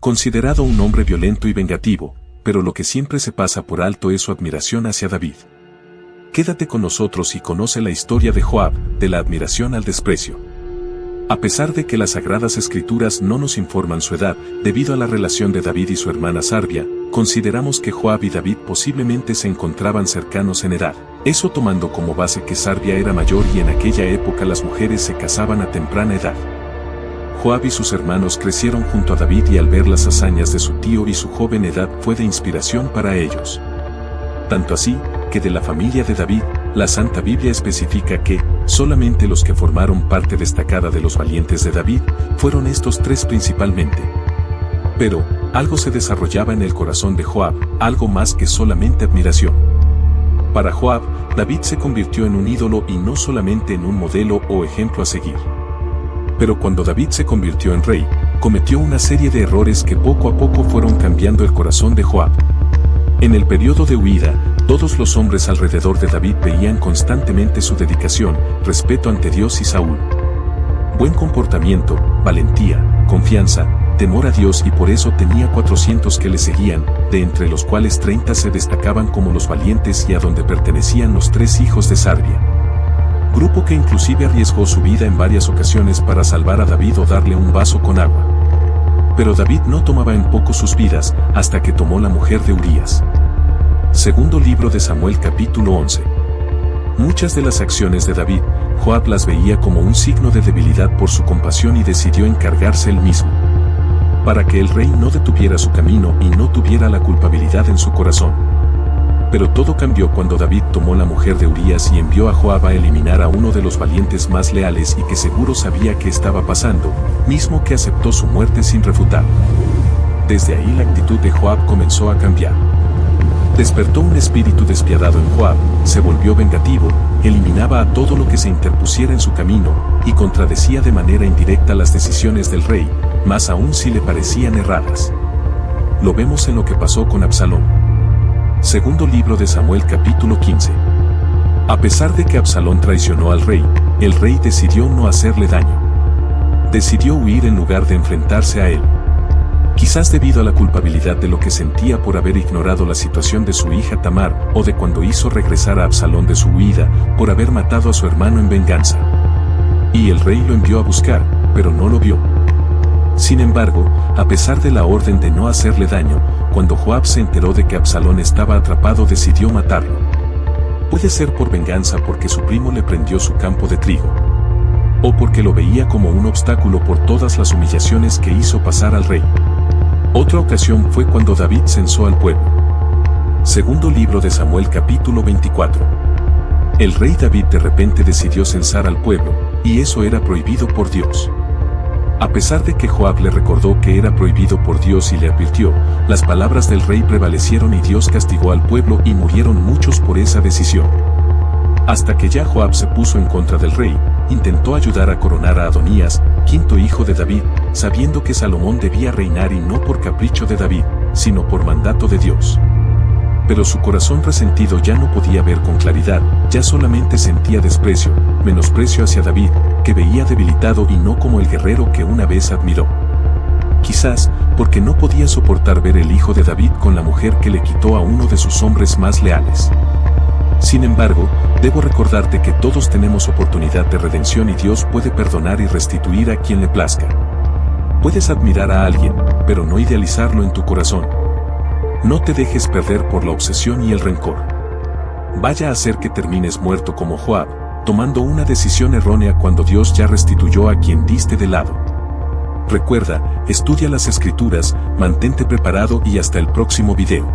considerado un hombre violento y vengativo, pero lo que siempre se pasa por alto es su admiración hacia David. Quédate con nosotros y conoce la historia de Joab, de la admiración al desprecio. A pesar de que las Sagradas Escrituras no nos informan su edad, debido a la relación de David y su hermana Sarbia, consideramos que Joab y David posiblemente se encontraban cercanos en edad. Eso tomando como base que Sarbia era mayor y en aquella época las mujeres se casaban a temprana edad. Joab y sus hermanos crecieron junto a David y al ver las hazañas de su tío y su joven edad fue de inspiración para ellos. Tanto así, que de la familia de David, la Santa Biblia especifica que, solamente los que formaron parte destacada de los valientes de David, fueron estos tres principalmente. Pero, algo se desarrollaba en el corazón de Joab, algo más que solamente admiración. Para Joab, David se convirtió en un ídolo y no solamente en un modelo o ejemplo a seguir. Pero cuando David se convirtió en rey, cometió una serie de errores que poco a poco fueron cambiando el corazón de Joab. En el periodo de huida, todos los hombres alrededor de David veían constantemente su dedicación, respeto ante Dios y Saúl. Buen comportamiento, valentía, confianza, temor a Dios y por eso tenía 400 que le seguían, de entre los cuales 30 se destacaban como los valientes y a donde pertenecían los 3 hijos de Sarbia. Grupo que inclusive arriesgó su vida en varias ocasiones para salvar a David o darle un vaso con agua. Pero David no tomaba en poco sus vidas, hasta que tomó la mujer de Urías. Segundo libro de Samuel capítulo 11. Muchas de las acciones de David, Joab las veía como un signo de debilidad por su compasión y decidió encargarse él mismo. Para que el rey no detuviera su camino y no tuviera la culpabilidad en su corazón. Pero todo cambió cuando David tomó la mujer de Urías y envió a Joab a eliminar a uno de los valientes más leales y que seguro sabía qué estaba pasando, mismo que aceptó su muerte sin refutar. Desde ahí la actitud de Joab comenzó a cambiar. Despertó un espíritu despiadado en Joab, se volvió vengativo, eliminaba a todo lo que se interpusiera en su camino, y contradecía de manera indirecta las decisiones del rey, más aún si le parecían erradas. Lo vemos en lo que pasó con Absalón. Segundo libro de Samuel capítulo 15. A pesar de que Absalón traicionó al rey, el rey decidió no hacerle daño. Decidió huir en lugar de enfrentarse a él. Quizás debido a la culpabilidad de lo que sentía por haber ignorado la situación de su hija Tamar, o de cuando hizo regresar a Absalón de su huida, por haber matado a su hermano en venganza. Y el rey lo envió a buscar, pero no lo vio. Sin embargo, a pesar de la orden de no hacerle daño, cuando Joab se enteró de que Absalón estaba atrapado decidió matarlo. Puede ser por venganza porque su primo le prendió su campo de trigo. O porque lo veía como un obstáculo por todas las humillaciones que hizo pasar al rey. Otra ocasión fue cuando David censó al pueblo. Segundo libro de Samuel capítulo 24. El rey David de repente decidió censar al pueblo, y eso era prohibido por Dios. A pesar de que Joab le recordó que era prohibido por Dios y le advirtió, las palabras del rey prevalecieron y Dios castigó al pueblo y murieron muchos por esa decisión. Hasta que ya Joab se puso en contra del rey, intentó ayudar a coronar a Adonías, quinto hijo de David, sabiendo que Salomón debía reinar y no por capricho de David, sino por mandato de Dios. Pero su corazón resentido ya no podía ver con claridad, ya solamente sentía desprecio, menosprecio hacia David, que veía debilitado y no como el guerrero que una vez admiró. Quizás, porque no podía soportar ver el hijo de David con la mujer que le quitó a uno de sus hombres más leales. Sin embargo, debo recordarte que todos tenemos oportunidad de redención y Dios puede perdonar y restituir a quien le plazca. Puedes admirar a alguien, pero no idealizarlo en tu corazón. No te dejes perder por la obsesión y el rencor. Vaya a hacer que termines muerto como Joab, tomando una decisión errónea cuando Dios ya restituyó a quien diste de lado. Recuerda, estudia las Escrituras, mantente preparado y hasta el próximo video.